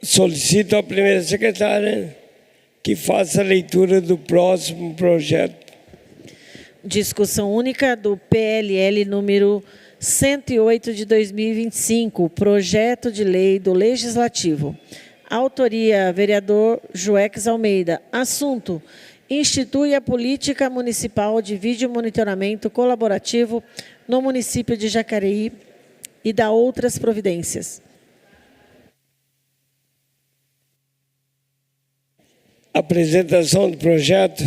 Solicito à primeira secretária que faça a leitura do próximo projeto. Discussão única do PLL número 108 de 2025, projeto de lei do Legislativo. Autoria, vereador Joex Almeida. Assunto: institui a política municipal de vídeo monitoramento colaborativo no município de Jacareí e dá outras providências. Apresentação do projeto.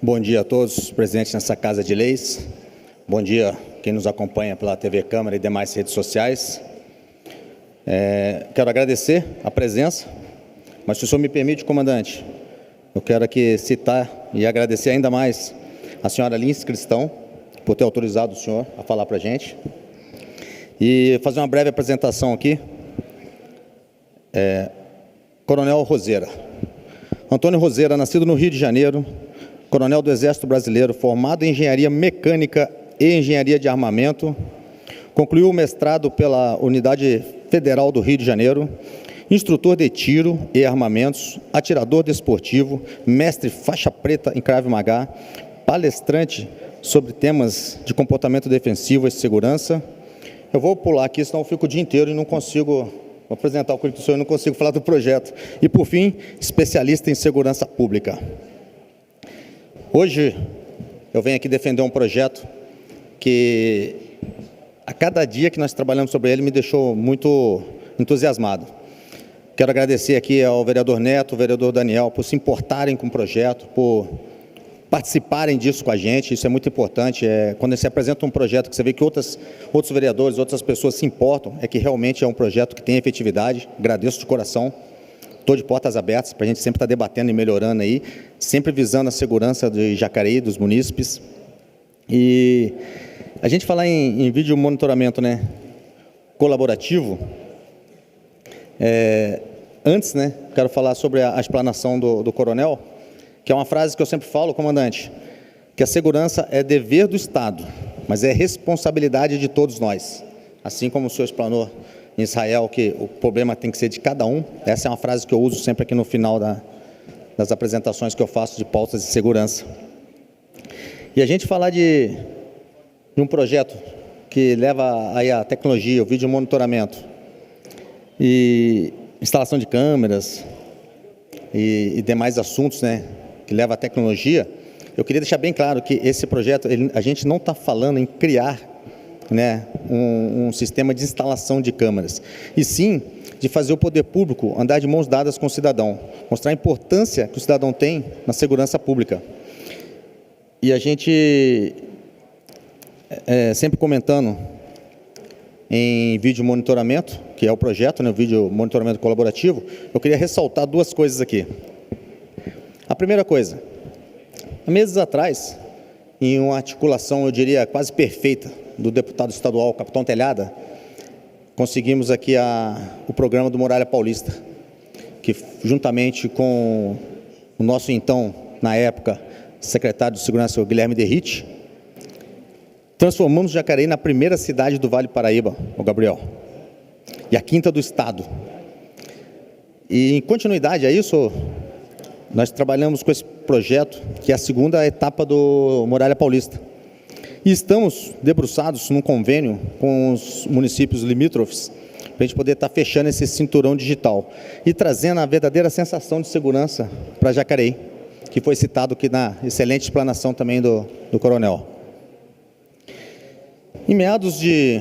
Bom dia a todos presentes nessa Casa de Leis. Bom dia quem nos acompanha pela TV Câmara e demais redes sociais. Quero agradecer a presença, mas se o senhor me permite, comandante, eu quero aqui citar e agradecer ainda mais a senhora Lins Cristão por ter autorizado o senhor a falar para a gente. E fazer uma breve apresentação aqui. Coronel Roseira. Antônio Roseira, nascido no Rio de Janeiro, coronel do Exército Brasileiro, formado em Engenharia Mecânica e Engenharia de Armamento, concluiu o mestrado pela Unidade Federal do Rio de Janeiro, instrutor de tiro e armamentos, atirador desportivo, mestre faixa preta em Krav Maga, palestrante sobre temas de comportamento defensivo e segurança. Eu vou pular aqui, senão eu fico o dia inteiro e não consigo apresentar o currículo do senhor e não consigo falar do projeto. E, por fim, especialista em segurança pública. Hoje, eu venho aqui defender um projeto que, a cada dia que nós trabalhamos sobre ele, me deixou muito entusiasmado. Quero agradecer aqui ao vereador Neto, ao vereador Daniel, por se importarem com o projeto, por participarem disso com a gente. Isso é muito importante. Quando se apresenta um projeto que você vê que outros vereadores, outras pessoas se importam, é que realmente é um projeto que tem efetividade. Agradeço de coração. Estou de portas abertas para a gente sempre estar debatendo e melhorando aí, sempre visando a segurança de Jacareí, dos munícipes. E a gente falar em vídeo monitoramento, né, colaborativo, antes, né, quero falar sobre a explanação do coronel, que é uma frase que eu sempre falo, comandante, que a segurança é dever do Estado, mas é responsabilidade de todos nós. Assim como o senhor explanou em Israel, que o problema tem que ser de cada um. Essa é uma frase que eu uso sempre aqui no final das apresentações que eu faço de pautas de segurança. E a gente falar de um projeto que leva aí a tecnologia, o vídeo monitoramento e instalação de câmeras e demais assuntos, né, que leva a tecnologia. Eu queria deixar bem claro que esse projeto, a gente não está falando em criar, né, um sistema de instalação de câmeras, e sim de fazer o poder público andar de mãos dadas com o cidadão, mostrar a importância que o cidadão tem na segurança pública. E a gente, sempre comentando em vídeo monitoramento, que é o projeto, né, o vídeo monitoramento colaborativo, eu queria ressaltar duas coisas aqui. A primeira coisa, há meses atrás, em uma articulação, eu diria, quase perfeita, do deputado estadual Capitão Telhada, conseguimos aqui o programa do Muralha Paulista, que juntamente com o nosso então, na época, secretário de Segurança, o Guilherme Derrite, transformamos Jacareí na primeira cidade do Vale Paraíba, o Gabriel, e a quinta do estado. E em continuidade a isso, nós trabalhamos com esse projeto, que é a segunda etapa do Muralha Paulista. E estamos debruçados num convênio com os municípios limítrofes, para a gente poder estar fechando esse cinturão digital e trazendo a verdadeira sensação de segurança para Jacareí, que foi citado aqui na excelente explanação também do coronel. Em meados de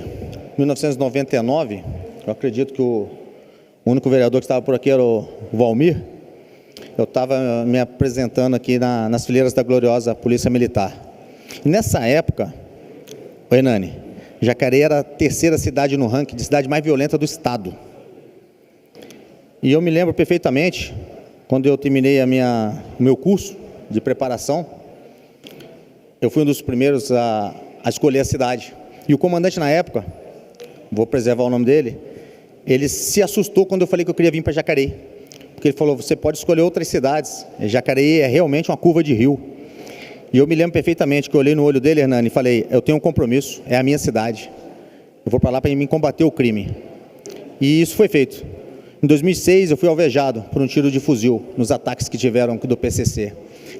1999, eu acredito que o único vereador que estava por aqui era o Valmir. Eu estava me apresentando aqui nas fileiras da gloriosa Polícia Militar. E nessa época, o Hernani, Jacareí era a terceira cidade no ranking de cidade mais violenta do estado. E eu me lembro perfeitamente, quando eu terminei o meu curso de preparação, eu fui um dos primeiros a escolher a cidade. E o comandante na época, vou preservar o nome dele, ele se assustou quando eu falei que eu queria vir para Jacareí, porque ele falou, você pode escolher outras cidades, Jacareí é realmente uma curva de rio. E eu me lembro perfeitamente que eu olhei no olho dele, Hernani, e falei, eu tenho um compromisso, é a minha cidade, eu vou para lá para me combater o crime. E isso foi feito. Em 2006, eu fui alvejado por um tiro de fuzil nos ataques que tiveram do PCC.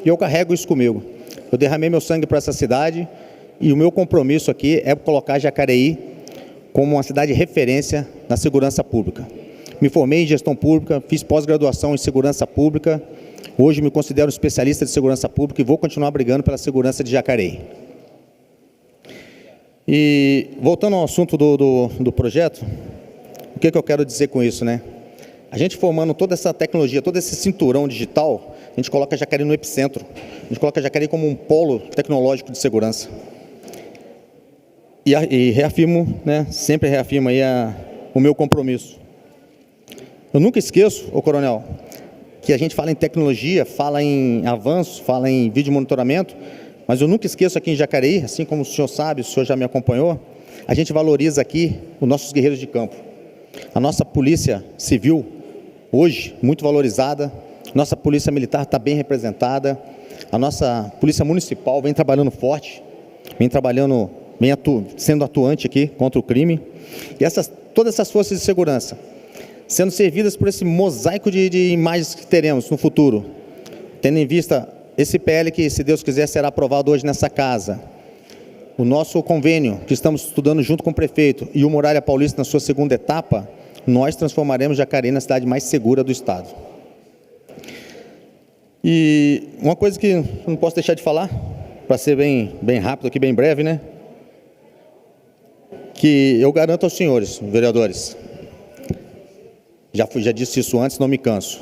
E eu carrego isso comigo. Eu derramei meu sangue para essa cidade e o meu compromisso aqui é colocar Jacareí como uma cidade de referência na segurança pública. Me formei em gestão pública, fiz pós-graduação em segurança pública. Hoje me considero especialista de segurança pública e vou continuar brigando pela segurança de Jacareí. E voltando ao assunto do projeto, o que eu quero dizer com isso, né? A gente formando toda essa tecnologia, todo esse cinturão digital, a gente coloca Jacareí no epicentro. A gente coloca Jacareí como um polo tecnológico de segurança. E reafirmo, né, sempre reafirmo aí o meu compromisso. Eu nunca esqueço, coronel, que a gente fala em tecnologia, fala em avanço, fala em vídeo monitoramento, mas eu nunca esqueço aqui em Jacareí, assim como o senhor sabe, o senhor já me acompanhou, a gente valoriza aqui os nossos guerreiros de campo. A nossa polícia civil, hoje, muito valorizada, nossa polícia militar está bem representada, a nossa polícia municipal vem trabalhando forte, sendo atuante aqui contra o crime, e todas essas forças de segurança, sendo servidas por esse mosaico de imagens que teremos no futuro, tendo em vista esse PL que, se Deus quiser, será aprovado hoje nessa casa, o nosso convênio, que estamos estudando junto com o prefeito, e o Muralha Paulista na sua segunda etapa, nós transformaremos Jacareí na cidade mais segura do estado. E uma coisa que eu não posso deixar de falar, para ser bem rápido aqui, bem breve, né? Que eu garanto aos senhores, vereadores, já disse isso antes, não me canso,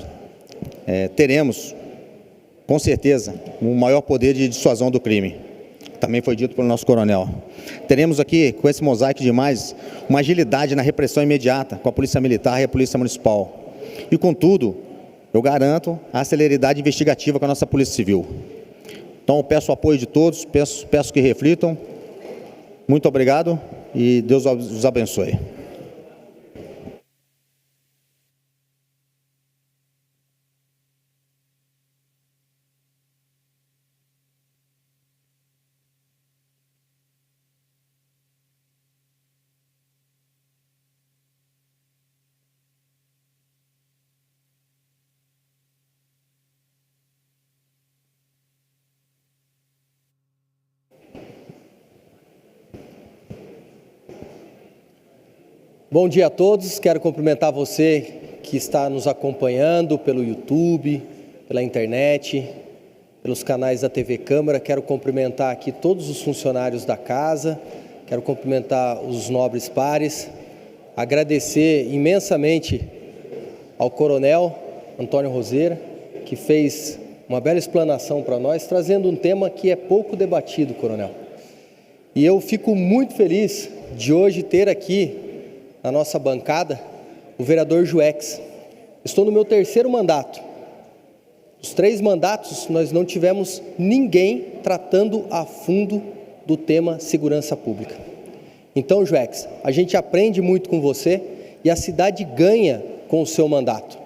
teremos, com certeza, o maior poder de dissuasão do crime. Também foi dito pelo nosso coronel. Teremos aqui, com esse mosaico de imagens, uma agilidade na repressão imediata com a Polícia Militar e a Polícia Municipal. E, contudo, eu garanto a celeridade investigativa com a nossa Polícia Civil. Então, eu peço o apoio de todos, peço que reflitam. Muito obrigado e Deus os abençoe. Bom dia a todos, quero cumprimentar você que está nos acompanhando pelo YouTube, pela internet, pelos canais da TV Câmara. Quero cumprimentar aqui todos os funcionários da casa, quero cumprimentar os nobres pares, agradecer imensamente ao coronel Antônio Roseira, que fez uma bela explanação para nós, trazendo um tema que é pouco debatido, coronel. E eu fico muito feliz de hoje ter aqui na nossa bancada o vereador Juex. Estou no meu 3º mandato. Os 3 mandatos nós não tivemos ninguém tratando a fundo do tema segurança pública. Então, Juex, a gente aprende muito com você e a cidade ganha com o seu mandato.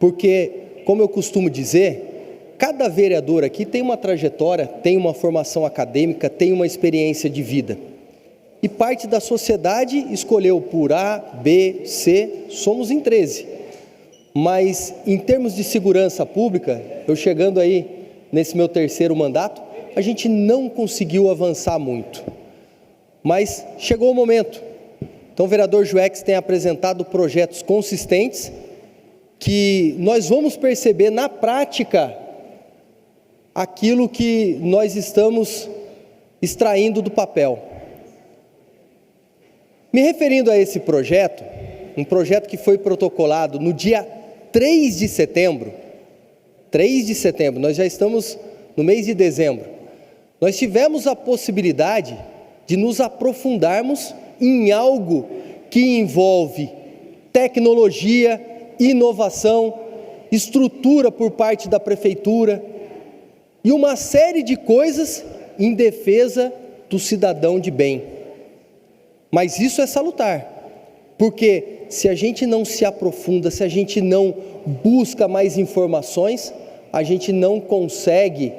Porque, como eu costumo dizer, cada vereador aqui tem uma trajetória, tem uma formação acadêmica, tem uma experiência de vida. E parte da sociedade escolheu por A, B, C, somos em 13. Mas, em termos de segurança pública, eu chegando aí nesse meu 3º mandato, a gente não conseguiu avançar muito. Mas chegou o momento. Então, o vereador Juex tem apresentado projetos consistentes que nós vamos perceber na prática aquilo que nós estamos extraindo do papel. Me referindo a esse projeto, um projeto que foi protocolado no dia 3 de setembro, nós já estamos no mês de dezembro, nós tivemos a possibilidade de nos aprofundarmos em algo que envolve tecnologia, inovação, estrutura por parte da prefeitura e uma série de coisas em defesa do cidadão de bem. Mas isso é salutar, porque se a gente não se aprofunda, se a gente não busca mais informações, a gente não consegue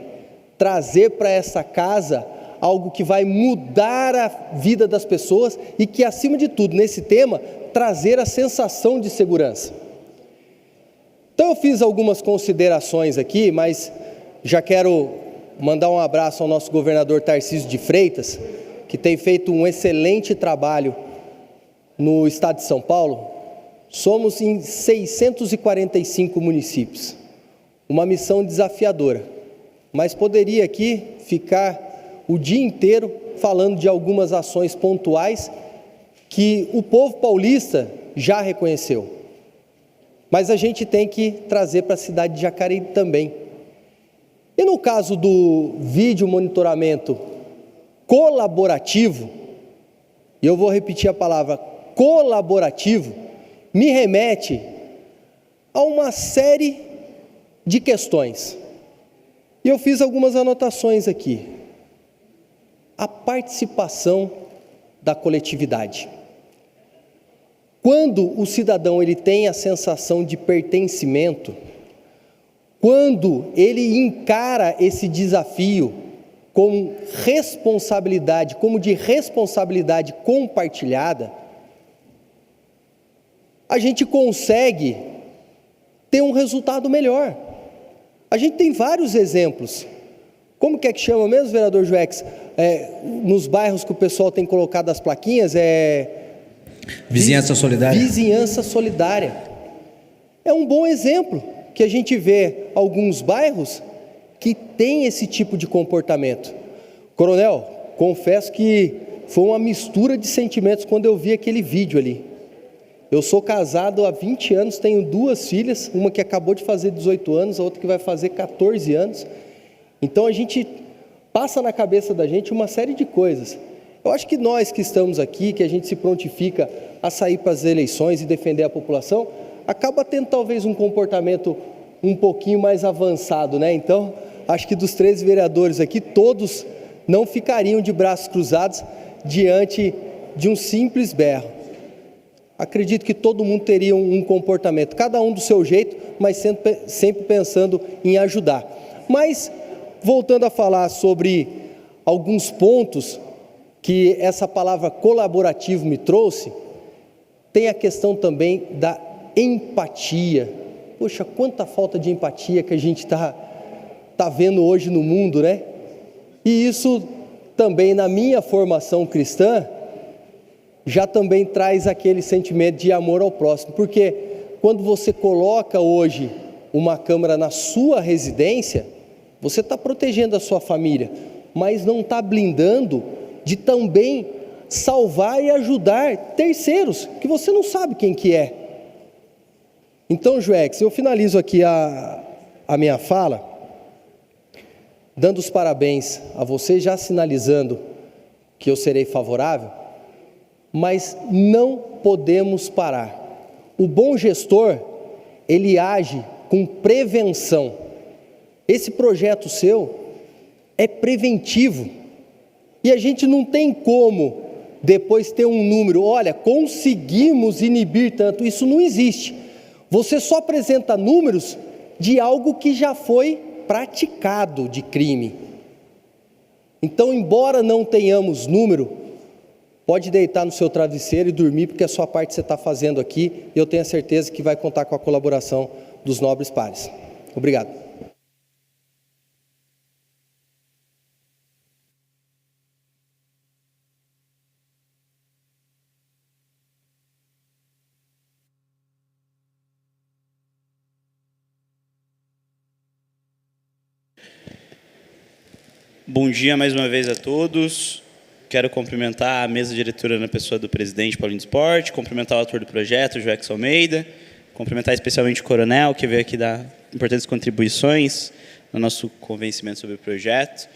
trazer para essa casa algo que vai mudar a vida das pessoas e que, acima de tudo, nesse tema, trazer a sensação de segurança. Então eu fiz algumas considerações aqui, mas já quero mandar um abraço ao nosso governador Tarcísio de Freitas, que tem feito um excelente trabalho no estado de São Paulo. Somos em 645 municípios, uma missão desafiadora, mas poderia aqui ficar o dia inteiro falando de algumas ações pontuais que o povo paulista já reconheceu. Mas a gente tem que trazer para a cidade de Jacareí também. E no caso do vídeo monitoramento colaborativo, e eu vou repetir a palavra colaborativo, me remete a uma série de questões. E eu fiz algumas anotações aqui. A participação da coletividade. Quando o cidadão ele tem a sensação de pertencimento, quando ele encara esse desafio como responsabilidade, como de responsabilidade compartilhada, a gente consegue ter um resultado melhor. A gente tem vários exemplos. Como que chama mesmo, vereador Joex? Nos bairros que o pessoal tem colocado as plaquinhas, Vizinhança Solidária. Vizinhança Solidária. É um bom exemplo que a gente vê alguns bairros que tem esse tipo de comportamento. Coronel, confesso que foi uma mistura de sentimentos quando eu vi aquele vídeo ali. Eu sou casado há 20 anos, tenho 2 filhas, uma que acabou de fazer 18 anos, a outra que vai fazer 14 anos. Então a gente passa na cabeça da gente uma série de coisas. Eu acho que nós que estamos aqui, que a gente se prontifica a sair para as eleições e defender a população, acaba tendo talvez um comportamento um pouquinho mais avançado, né? Então, acho que dos 13 vereadores aqui, todos não ficariam de braços cruzados diante de um simples berro. Acredito que todo mundo teria um comportamento, cada um do seu jeito, mas sempre pensando em ajudar. Mas, voltando a falar sobre alguns pontos que essa palavra colaborativo me trouxe, tem a questão também da empatia. Poxa, quanta falta de empatia que a gente está vendo hoje no mundo, né? E isso também na minha formação cristã, já também traz aquele sentimento de amor ao próximo, porque quando você coloca hoje uma câmera na sua residência, você está protegendo a sua família, mas não está blindando de também salvar e ajudar terceiros, que você não sabe quem que é. Então, Joex, eu finalizo aqui a minha fala, dando os parabéns a você, já sinalizando que eu serei favorável, mas não podemos parar. O bom gestor, ele age com prevenção. Esse projeto seu é preventivo. E a gente não tem como depois ter um número, olha, conseguimos inibir tanto, isso não existe. Você só apresenta números de algo que já foi praticado de crime. Então, embora não tenhamos número, pode deitar no seu travesseiro e dormir, porque a sua parte você está fazendo aqui, e eu tenho a certeza que vai contar com a colaboração dos nobres pares. Obrigado. Bom dia mais uma vez a todos. Quero cumprimentar a mesa diretora na pessoa do presidente Paulinho do Esporte, cumprimentar o autor do projeto, Joex Almeida, cumprimentar especialmente o coronel, que veio aqui dar importantes contribuições no nosso convencimento sobre o projeto.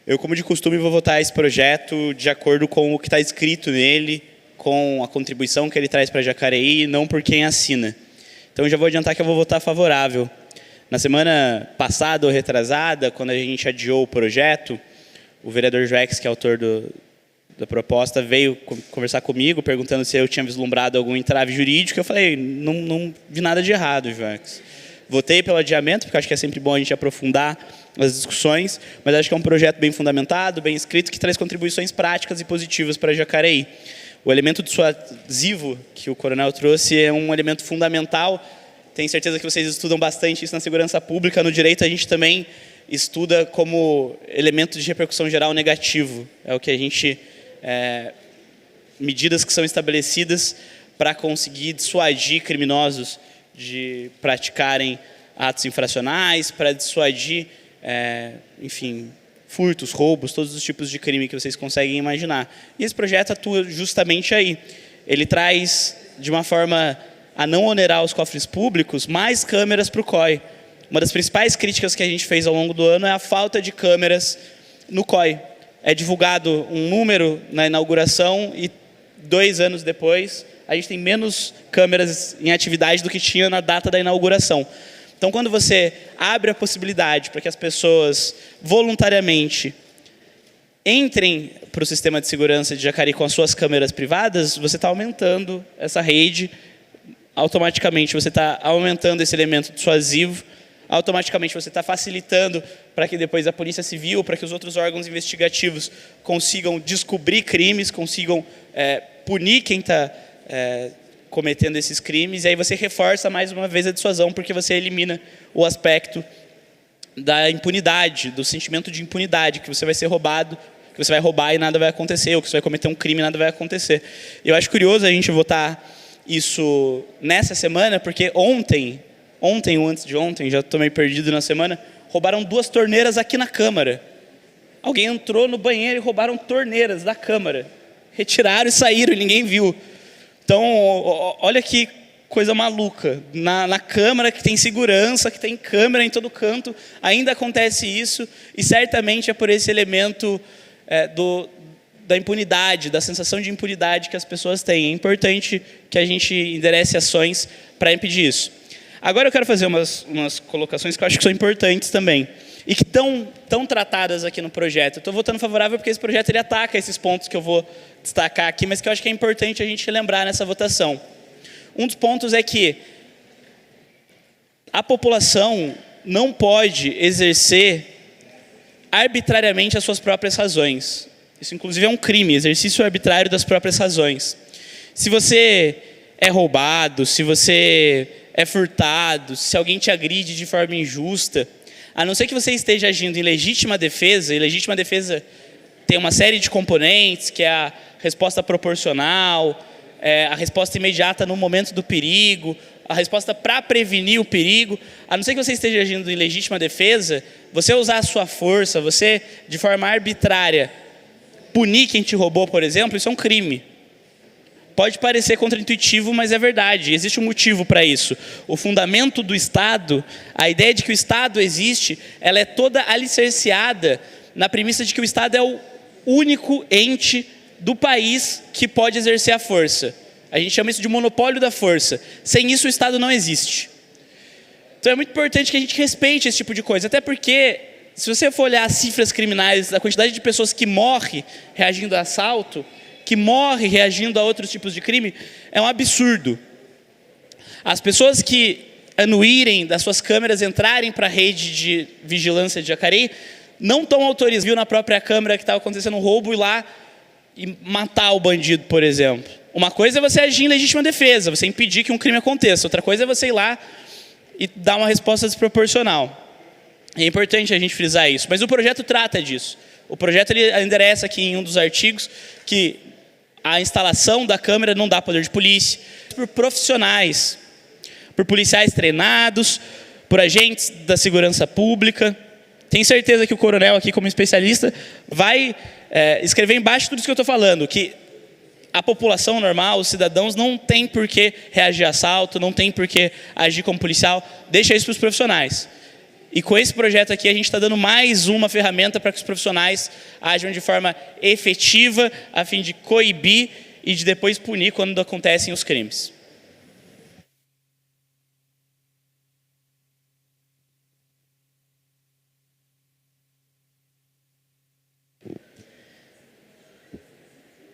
Eu, como de costume, vou votar esse projeto de acordo com o que está escrito nele, com a contribuição que ele traz para Jacareí, e não por quem assina. Então, já vou adiantar que eu vou votar favorável. Na semana passada ou retrasada, quando a gente adiou o projeto, o vereador Joex, que é autor da proposta veio conversar comigo, perguntando se eu tinha vislumbrado algum entrave jurídico. Eu falei, não vi nada de errado, Joax. Votei pelo adiamento, porque acho que é sempre bom a gente aprofundar as discussões, mas acho que é um projeto bem fundamentado, bem escrito, que traz contribuições práticas e positivas para Jacareí. O elemento dissuasivo que o coronel trouxe é um elemento fundamental. Tenho certeza que vocês estudam bastante isso na segurança pública. No direito, a gente também estuda como elemento de repercussão geral negativo. É o que a gente... medidas que são estabelecidas para conseguir dissuadir criminosos de praticarem atos infracionais, para dissuadir, enfim, furtos, roubos, todos os tipos de crime que vocês conseguem imaginar. E esse projeto atua justamente aí. Ele traz, de uma forma a não onerar os cofres públicos, mais câmeras para o COI. Uma das principais críticas que a gente fez ao longo do ano é a falta de câmeras no COI. É divulgado um número na inauguração e 2 anos depois a gente tem menos câmeras em atividade do que tinha na data da inauguração. Então, quando você abre a possibilidade para que as pessoas voluntariamente entrem para o sistema de segurança de Jacareí com as suas câmeras privadas, você está aumentando essa rede, automaticamente você está aumentando esse elemento dissuasivo, automaticamente você está facilitando para que depois a Polícia Civil, para que os outros órgãos investigativos consigam descobrir crimes, consigam punir quem está cometendo esses crimes, e aí você reforça mais uma vez a dissuasão, porque você elimina o aspecto da impunidade, do sentimento de impunidade, que você vai ser roubado, que você vai roubar e nada vai acontecer, ou que você vai cometer um crime e nada vai acontecer. Eu acho curioso a gente votar isso nessa semana, porque ontem ou antes de ontem, já estou meio perdido na semana, roubaram 2 torneiras aqui na Câmara. Alguém entrou no banheiro e roubaram torneiras da Câmara. Retiraram e saíram e ninguém viu. Então, olha que coisa maluca. Na Câmara, que tem segurança, que tem câmera em todo canto, ainda acontece isso, e certamente é por esse elemento da impunidade, da sensação de impunidade que as pessoas têm. É importante que a gente enderece ações para impedir isso. Agora eu quero fazer umas colocações que eu acho que são importantes também, e que estão tratadas aqui no projeto. Eu estou votando favorável porque esse projeto ele ataca esses pontos que eu vou destacar aqui, mas que eu acho que é importante a gente lembrar nessa votação. Um dos pontos é que a população não pode exercer arbitrariamente as suas próprias razões. Isso, inclusive, é um crime, exercício arbitrário das próprias razões. Se você é roubado, se você é furtado, se alguém te agride de forma injusta, a não ser que você esteja agindo em legítima defesa, e legítima defesa tem uma série de componentes, que é a resposta proporcional, a resposta imediata no momento do perigo, a resposta para prevenir o perigo. A não ser que você esteja agindo em legítima defesa, você usar a sua força, você, de forma arbitrária, punir quem te roubou, por exemplo, isso é um crime. Pode parecer contraintuitivo, mas é verdade. Existe um motivo para isso. O fundamento do Estado, a ideia de que o Estado existe, ela é toda alicerciada na premissa de que o Estado é o único ente do país que pode exercer a força. A gente chama isso de monopólio da força. Sem isso, o Estado não existe. Então é muito importante que a gente respeite esse tipo de coisa. Até porque, se você for olhar as cifras criminais, a quantidade de pessoas que morre reagindo a assalto, que morre reagindo a outros tipos de crime, é um absurdo. As pessoas que anuírem das suas câmeras, entrarem para a rede de vigilância de Jacareí, não estão autorizadas, viu na própria câmera que estava acontecendo um roubo, ir lá e matar o bandido, por exemplo. Uma coisa é você agir em legítima defesa, você impedir que um crime aconteça. Outra coisa é você ir lá e dar uma resposta desproporcional. É importante a gente frisar isso. Mas o projeto trata disso. O projeto ele endereça aqui em um dos artigos que a instalação da câmera não dá poder de polícia, por profissionais, por policiais treinados, por agentes da segurança pública. Tenho certeza que o coronel aqui, como especialista, vai escrever embaixo tudo isso que eu estou falando, que a população normal, os cidadãos, não tem por que reagir a assalto, não tem por que agir como policial, deixa isso para os profissionais. E com esse projeto aqui, a gente está dando mais uma ferramenta para que os profissionais ajam de forma efetiva, a fim de coibir e de depois punir quando acontecem os crimes.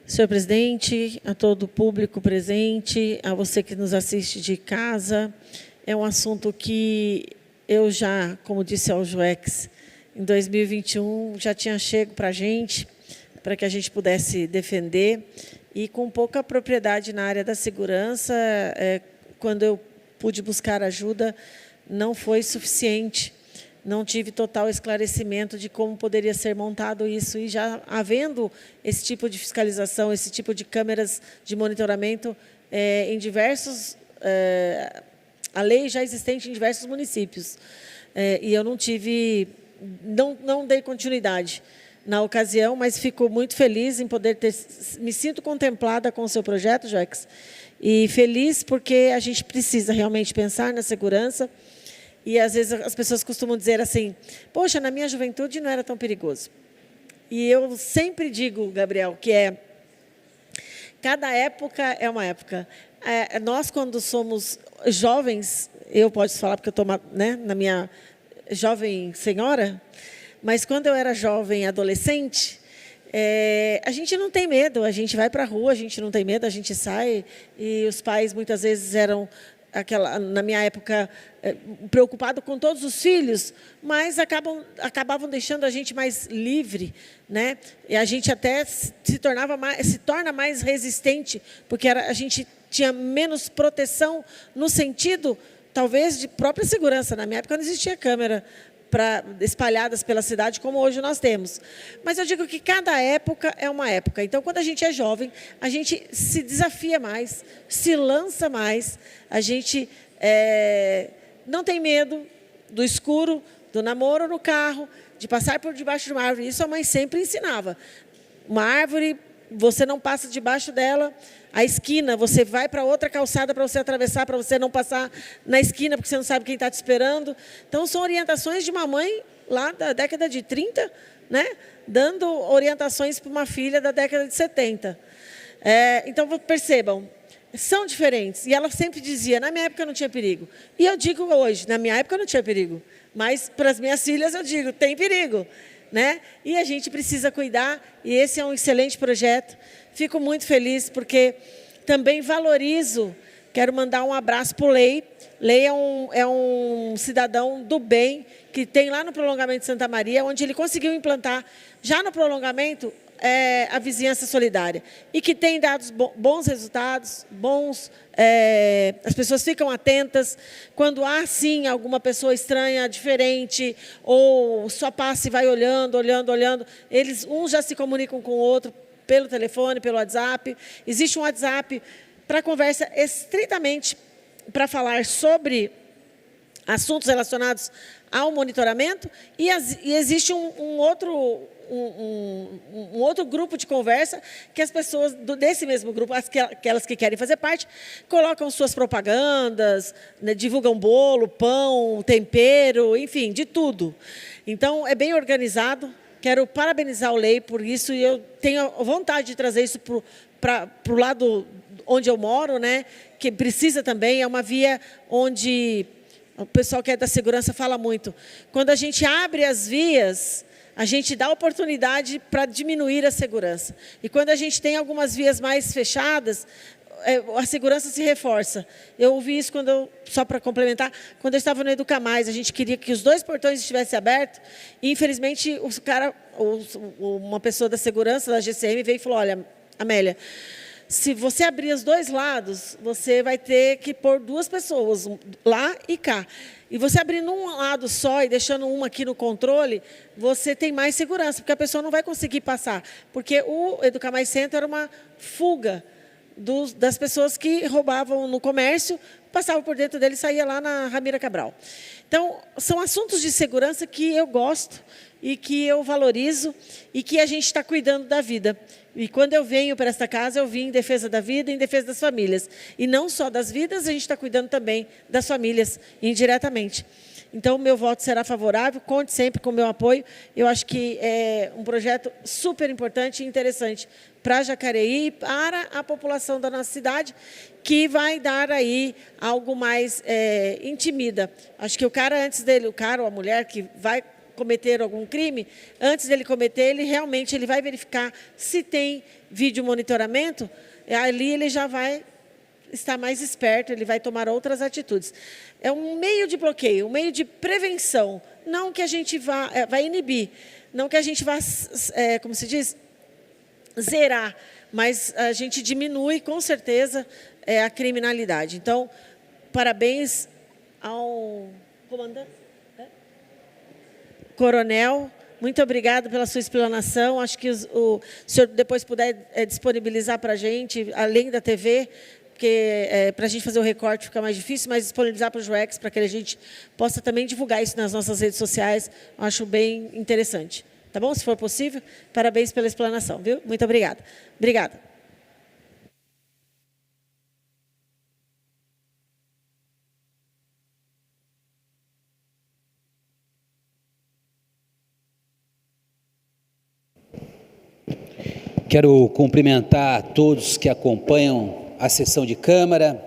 Senhor presidente, a todo o público presente, a você que nos assiste de casa, é um assunto que eu já, como disse ao Joex, em 2021 já tinha chego para a gente, para que a gente pudesse defender, e com pouca propriedade na área da segurança, quando eu pude buscar ajuda, não foi suficiente. Não tive total esclarecimento de como poderia ser montado isso. E já havendo esse tipo de fiscalização, esse tipo de câmeras de monitoramento em diversos... a lei já existente em diversos municípios. E eu não tive... Não dei continuidade na ocasião, mas fico muito feliz em poder ter... Me sinto contemplada com o seu projeto, Joex, e feliz porque a gente precisa realmente pensar na segurança. E, às vezes, as pessoas costumam dizer assim, poxa, na minha juventude não era tão perigoso. E eu sempre digo, Gabriel, que cada época é uma época. Nós, quando somos jovens, eu posso falar porque eu estou na minha jovem senhora, mas quando eu era jovem adolescente, a gente não tem medo, a gente vai para a rua, a gente não tem medo, a gente sai, e os pais muitas vezes eram... na minha época, preocupado com todos os filhos, mas acabavam deixando a gente mais livre, né? E a gente até se torna mais resistente, porque a gente tinha menos proteção no sentido, talvez, de própria segurança. Na minha época não existia câmera espalhadas pela cidade, como hoje nós temos. Mas eu digo que cada época é uma época. Então, quando a gente é jovem, a gente se desafia mais, se lança mais, a gente não tem medo do escuro, do namoro no carro, de passar por debaixo de uma árvore. Isso a mãe sempre ensinava. Uma árvore, você não passa debaixo dela. A esquina, você vai para outra calçada para você atravessar, para você não passar na esquina, porque você não sabe quem está te esperando. Então, são orientações de uma mãe lá da década de 30, né? Dando orientações para uma filha da década de 70. Então, percebam, são diferentes. E ela sempre dizia, na minha época não tinha perigo. E eu digo hoje, na minha época não tinha perigo. Mas para as minhas filhas eu digo, tem perigo. Né? E a gente precisa cuidar, e esse é um excelente projeto. Fico muito feliz porque também valorizo, quero mandar um abraço para o Lei. Lei é um cidadão do bem, que tem lá no prolongamento de Santa Maria, onde ele conseguiu implantar, já no prolongamento, a vizinhança solidária. E que tem dado bons resultados, as pessoas ficam atentas. Quando há, sim, alguma pessoa estranha, diferente, ou só passa e vai olhando, uns já se comunicam com o outro, pelo telefone, pelo WhatsApp. Existe um WhatsApp para conversa estritamente para falar sobre assuntos relacionados ao monitoramento, e existe um outro grupo de conversa que as pessoas desse mesmo grupo, aquelas que querem fazer parte, colocam suas propagandas, né, divulgam bolo, pão, tempero, enfim, de tudo. Então, é bem organizado. Quero parabenizar o Lei por isso, e eu tenho vontade de trazer isso para o lado onde eu moro, né, que precisa também. É uma via onde o pessoal que é da segurança fala muito. Quando a gente abre as vias, a gente dá oportunidade para diminuir a segurança. E quando a gente tem algumas vias mais fechadas, a segurança se reforça. Eu ouvi isso só para complementar, quando eu estava no Educa Mais, a gente queria que os 2 portões estivessem abertos, e infelizmente uma pessoa da segurança, da GCM, veio e falou, olha, Amélia, se você abrir os 2 lados, você vai ter que pôr 2 pessoas, lá e cá. E você abrindo um lado só e deixando uma aqui no controle, você tem mais segurança, porque a pessoa não vai conseguir passar. Porque o Educa Mais Centro era uma fuga das pessoas que roubavam no comércio, passavam por dentro dele e saía lá na Ramira Cabral. Então, são assuntos de segurança que eu gosto e que eu valorizo e que a gente está cuidando da vida. E quando eu venho para esta casa, eu vim em defesa da vida e em defesa das famílias. E não só das vidas, a gente está cuidando também das famílias, indiretamente. Então, o meu voto será favorável, conte sempre com o meu apoio. Eu acho que é um projeto super importante e interessante para Jacareí e para a população da nossa cidade, que vai dar aí algo mais intimida. Acho que o cara antes dele, o cara ou a mulher que vai cometer algum crime, antes dele cometer, ele vai verificar se tem vídeo monitoramento, ali ele já vai estar mais esperto, ele vai tomar outras atitudes. É um meio de bloqueio, um meio de prevenção, não que a gente vai inibir, não que a gente vá, como se diz, zerar, mas a gente diminui, com certeza, a criminalidade. Então, parabéns ao comandante, coronel, muito obrigado pela sua explanação. Acho que o senhor depois puder disponibilizar para a gente, além da TV, porque para a gente fazer o recorte fica mais difícil, mas disponibilizar para o JUEX, para que a gente possa também divulgar isso nas nossas redes sociais, acho bem interessante. Tá bom? Se for possível, parabéns pela explanação, viu? Muito obrigada. Obrigada. Quero cumprimentar a todos que acompanham a sessão de Câmara,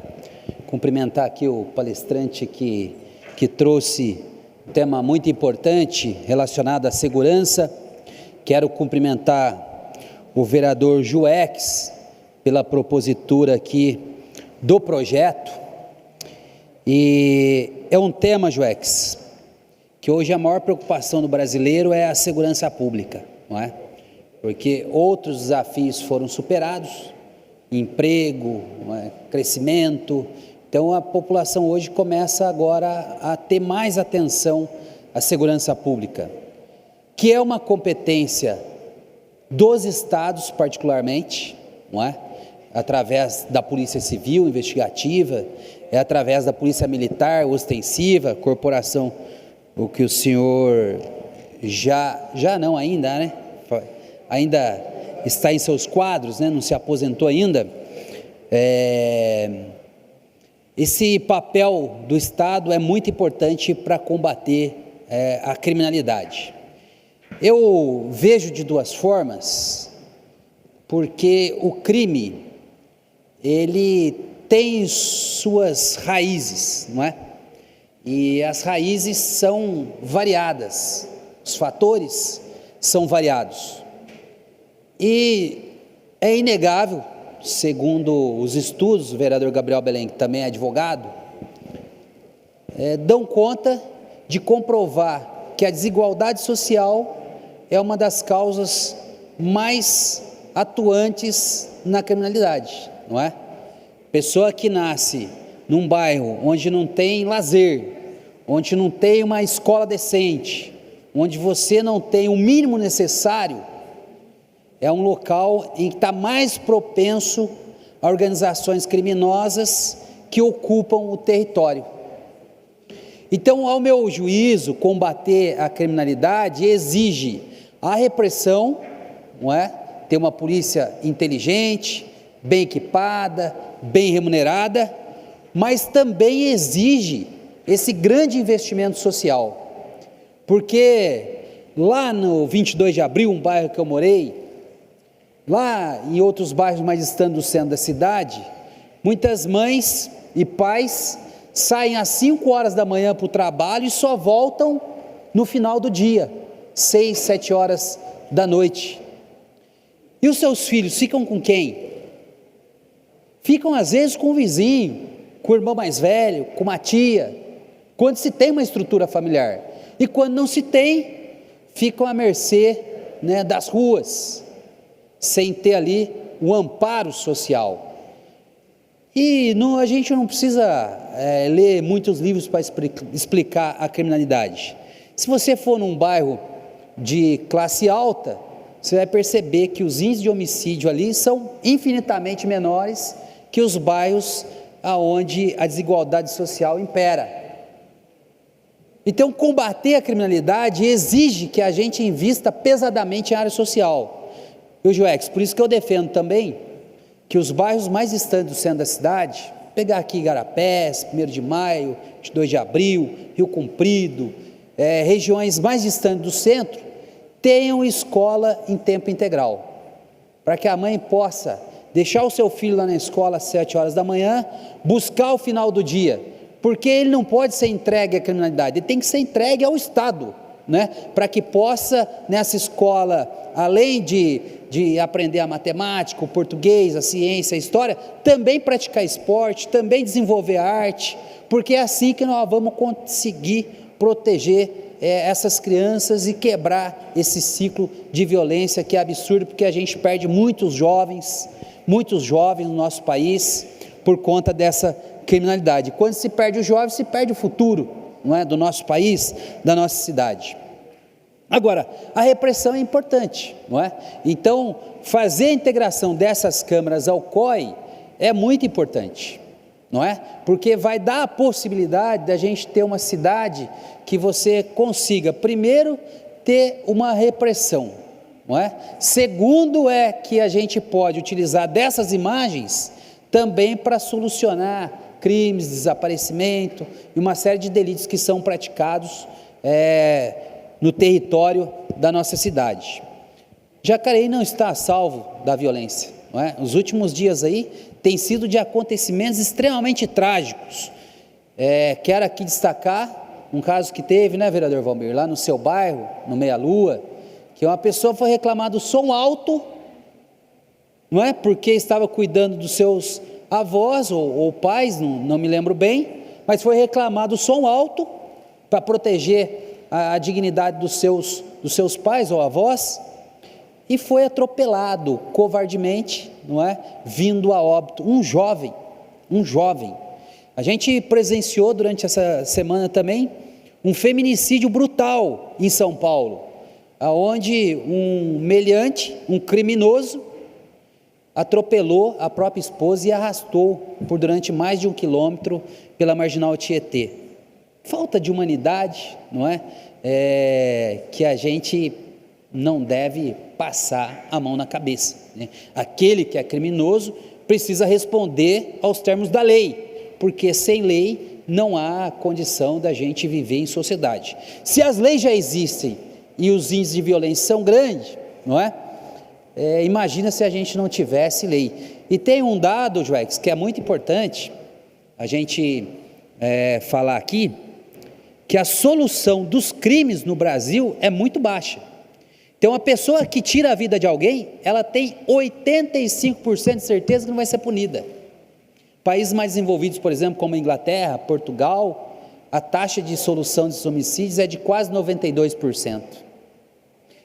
cumprimentar aqui o palestrante que trouxe um tema muito importante relacionado à segurança. Quero cumprimentar o vereador Juex pela propositura aqui do projeto. E é um tema, Juex, que hoje a maior preocupação do brasileiro é a segurança pública, não é? Porque outros desafios foram superados, emprego, crescimento. Então a população hoje começa agora a ter mais atenção à segurança pública, que é uma competência dos estados particularmente, não é? Através da Polícia Civil investigativa, através da Polícia Militar ostensiva, corporação, o que o senhor já não ainda, né? Ainda está em seus quadros, né? Não se aposentou ainda. Esse papel do Estado é muito importante para combater a criminalidade. Eu vejo de duas formas, porque o crime, ele tem suas raízes, não é? E as raízes são variadas, os fatores são variados. E é inegável, segundo os estudos, o vereador Gabriel Belém, que também é advogado, dão conta de comprovar que a desigualdade social é uma das causas mais atuantes na criminalidade, não é? Pessoa que nasce num bairro onde não tem lazer, onde não tem uma escola decente, onde você não tem o mínimo necessário, é um local em que está mais propenso a organizações criminosas que ocupam o território. Então, ao meu juízo, combater a criminalidade exige a repressão, não é? Ter uma polícia inteligente, bem equipada, bem remunerada, mas também exige esse grande investimento social, porque lá no 22 de abril, um bairro que eu morei, lá em outros bairros mais distantes do centro da cidade, muitas mães e pais saem às 5 horas da manhã para o trabalho e só voltam no final do dia, 6, 7 horas da noite. E os seus filhos ficam com quem? Ficam às vezes com o vizinho, com o irmão mais velho, com uma tia, quando se tem uma estrutura familiar. E quando não se tem, ficam à mercê, né, das ruas, sem ter ali o amparo social. E a gente não precisa ler muitos livros para explicar a criminalidade. Se você for num bairro de classe alta, você vai perceber que os índices de homicídio ali são infinitamente menores que os bairros onde a desigualdade social impera. Então, combater a criminalidade exige que a gente invista pesadamente em área social. E o Juex, por isso que eu defendo também que os bairros mais distantes do centro da cidade, pegar aqui Igarapés, 1º de Maio, 22 de Abril, Rio Comprido, regiões mais distantes do centro, tenham escola em tempo integral, para que a mãe possa deixar o seu filho lá na escola às 7 horas da manhã, buscar o final do dia, porque ele não pode ser entregue à criminalidade, ele tem que ser entregue ao Estado, né, para que possa, nessa escola, além de aprender a matemática, o português, a ciência, a história, também praticar esporte, também desenvolver a arte, porque é assim que nós vamos conseguir proteger essas crianças e quebrar esse ciclo de violência que é absurdo, porque a gente perde muitos jovens no nosso país por conta dessa criminalidade. Quando se perde o jovem, se perde o futuro, não é, do nosso país, da nossa cidade. Agora, a repressão é importante, não é? Então, fazer a integração dessas câmaras ao COI é muito importante, não é? Porque vai dar a possibilidade da gente ter uma cidade que você consiga, primeiro, ter uma repressão, não é? Segundo, é que a gente pode utilizar dessas imagens também para solucionar crimes, desaparecimento e uma série de delitos que são praticados no território da nossa cidade. Jacareí não está a salvo da violência, não é? Os últimos dias aí tem sido de acontecimentos extremamente trágicos. Quero aqui destacar um caso que teve, né, vereador Valmir, lá no seu bairro, no Meia Lua, que uma pessoa foi reclamar do som alto, não é? Porque estava cuidando dos seus avós ou pais, não me lembro bem, mas foi reclamar do som alto para proteger a dignidade dos seus pais ou avós, e foi atropelado covardemente, não é? Vindo a óbito, um jovem. A gente presenciou durante essa semana também um feminicídio brutal em São Paulo, aonde um meliante, um criminoso, atropelou a própria esposa e arrastou por durante mais de 1 quilômetro pela Marginal Tietê. Falta de humanidade, não é? Que a gente não deve passar a mão na cabeça, né? Aquele que é criminoso precisa responder aos termos da lei, porque sem lei não há condição da gente viver em sociedade. Se as leis já existem e os índices de violência são grandes, não é? Imagina se a gente não tivesse lei. E tem um dado, Joex, que é muito importante a gente falar aqui, que a solução dos crimes no Brasil é muito baixa. Então, uma pessoa que tira a vida de alguém, ela tem 85% de certeza que não vai ser punida. Países mais desenvolvidos, por exemplo, como a Inglaterra, Portugal, a taxa de solução de homicídios é de quase 92%.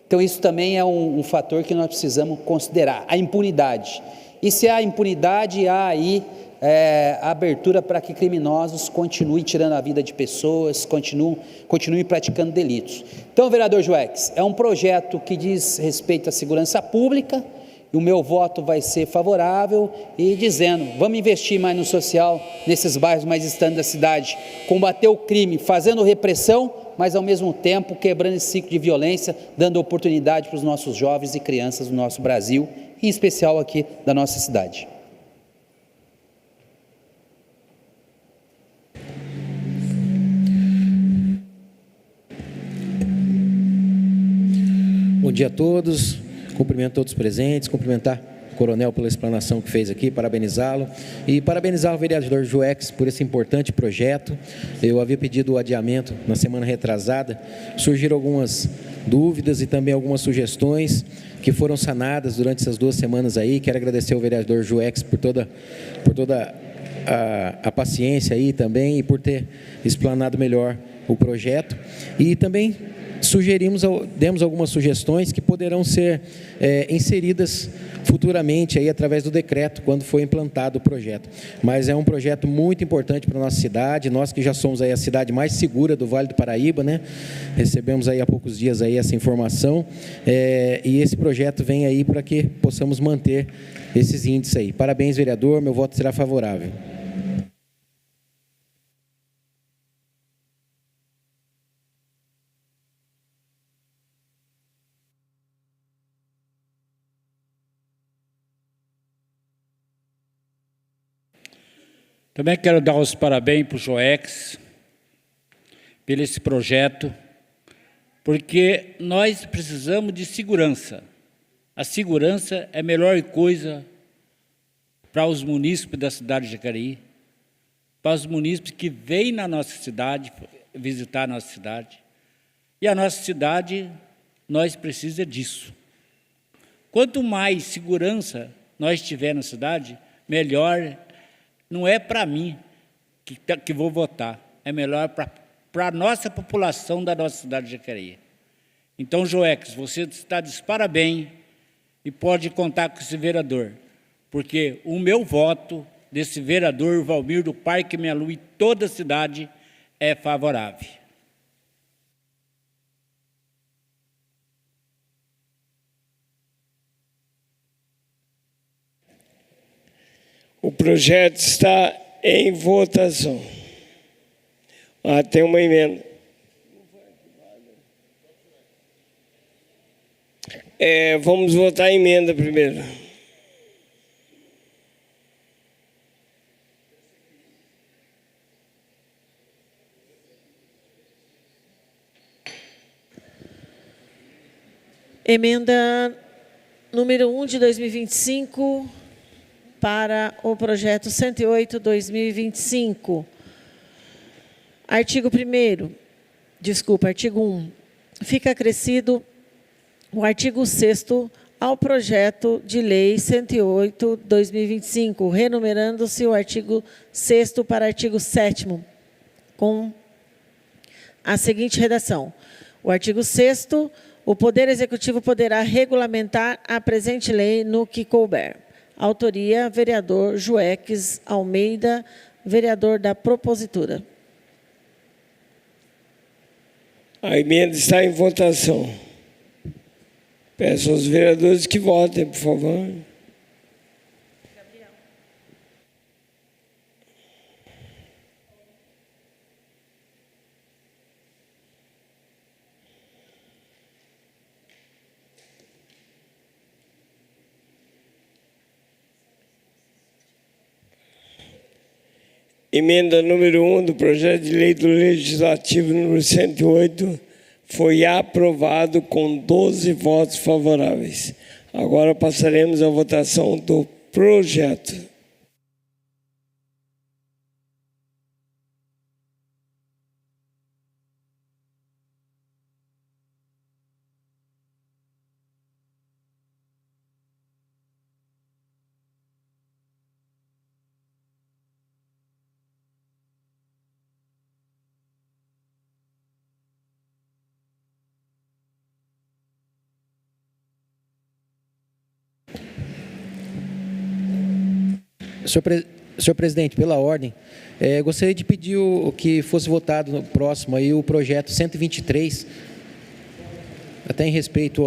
Então, isso também é um fator que nós precisamos considerar, a impunidade. E se há impunidade, há aí a abertura para que criminosos continuem tirando a vida de pessoas, continuem praticando delitos. Então, vereador Joex, é um projeto que diz respeito à segurança pública, e o meu voto vai ser favorável, e dizendo, vamos investir mais no social, nesses bairros mais distantes da cidade, combater o crime, fazendo repressão, mas ao mesmo tempo quebrando esse ciclo de violência, dando oportunidade para os nossos jovens e crianças do nosso Brasil, em especial aqui da nossa cidade. Bom dia a todos, cumprimento todos os presentes, cumprimentar o coronel pela explanação que fez aqui, parabenizá-lo e parabenizar o vereador Joex por esse importante projeto. Eu havia pedido o adiamento na semana retrasada, surgiram algumas dúvidas e também algumas sugestões que foram sanadas durante essas 2 semanas aí. Quero agradecer ao vereador Joex por toda a paciência aí também e por ter explanado melhor o projeto, e também demos algumas sugestões que poderão ser inseridas futuramente aí através do decreto, quando for implantado o projeto. Mas é um projeto muito importante para a nossa cidade, nós que já somos aí a cidade mais segura do Vale do Paraíba, né? Recebemos aí há poucos dias aí essa informação, e esse projeto vem aí para que possamos manter esses índices aí. Parabéns, vereador, meu voto será favorável. Também quero dar os parabéns para o Joex, pelo esse projeto, porque nós precisamos de segurança. A segurança é a melhor coisa para os munícipes da cidade de Jacareí, para os munícipes que vêm na nossa cidade, visitar a nossa cidade. E a nossa cidade, nós precisamos disso. Quanto mais segurança nós tiver na cidade, melhor. Não é para mim que vou votar, é melhor para a nossa população da nossa cidade de Jacareí. Então, Joex, você está de parabéns e pode contar com esse vereador, porque o meu voto desse vereador Valmir do Parque Melu e toda a cidade é favorável. O projeto está em votação. Tem uma emenda. Vamos votar a emenda primeiro. Emenda número 1 de 2025 para o projeto 108/2025. Artigo 1. Fica acrescido o artigo 6º ao projeto de lei 108/2025, renumerando-se o artigo 6º para artigo 7º, com a seguinte redação. O artigo 6º, o Poder Executivo poderá regulamentar a presente lei no que couber. Autoria, vereador Joex Almeida, vereador da propositura. A emenda está em votação. Peço aos vereadores que votem, por favor. Emenda número 1 do projeto de lei do Legislativo número 108 foi aprovado com 12 votos favoráveis. Agora passaremos à votação do projeto. Senhor presidente, pela ordem, gostaria de pedir que fosse votado no próximo aí o projeto 123, até em respeito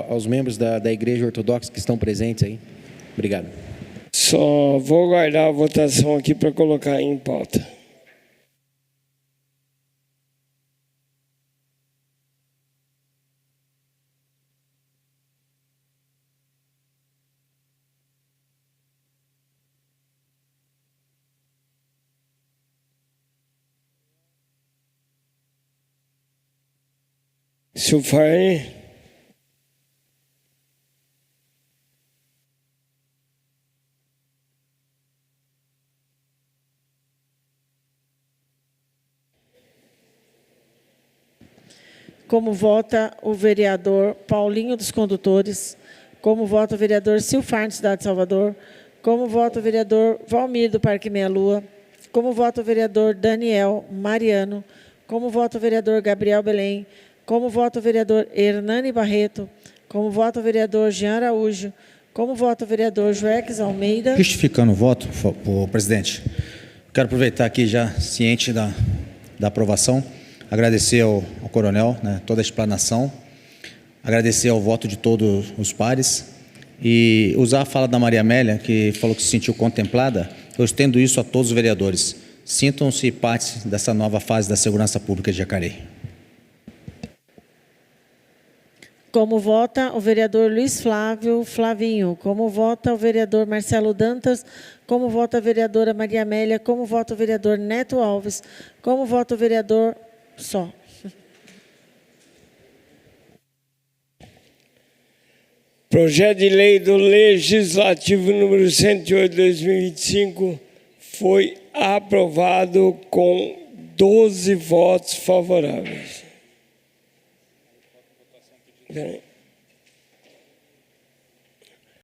aos membros da Igreja Ortodoxa que estão presentes aí. Obrigado. Só vou guardar a votação aqui para colocar em pauta. Silfarne. Como vota o vereador Paulinho dos Condutores? Como vota o vereador Silfarne, Cidade de Salvador? Como vota o vereador Valmir do Parque Meia Lua? Como vota o vereador Daniel Mariano? Como vota o vereador Gabriel Belém? Como vota o vereador Hernani Barreto? Como vota o vereador Jean Araújo? Como vota o vereador Joex Almeida? Justificando o voto, presidente, quero aproveitar aqui já ciente da aprovação, agradecer ao coronel, né, toda a explanação, agradecer ao voto de todos os pares e usar a fala da Maria Amélia, que falou que se sentiu contemplada. Eu estendo isso a todos os vereadores. Sintam-se parte dessa nova fase da segurança pública de Jacareí. Como vota o vereador Luiz Flávio Flavinho? Como vota o vereador Marcelo Dantas? Como vota a vereadora Maria Amélia? Como vota o vereador Neto Alves? Como vota o vereador... Só. Projeto de lei do Legislativo número 108/2025 foi aprovado com 12 votos favoráveis. Peraí.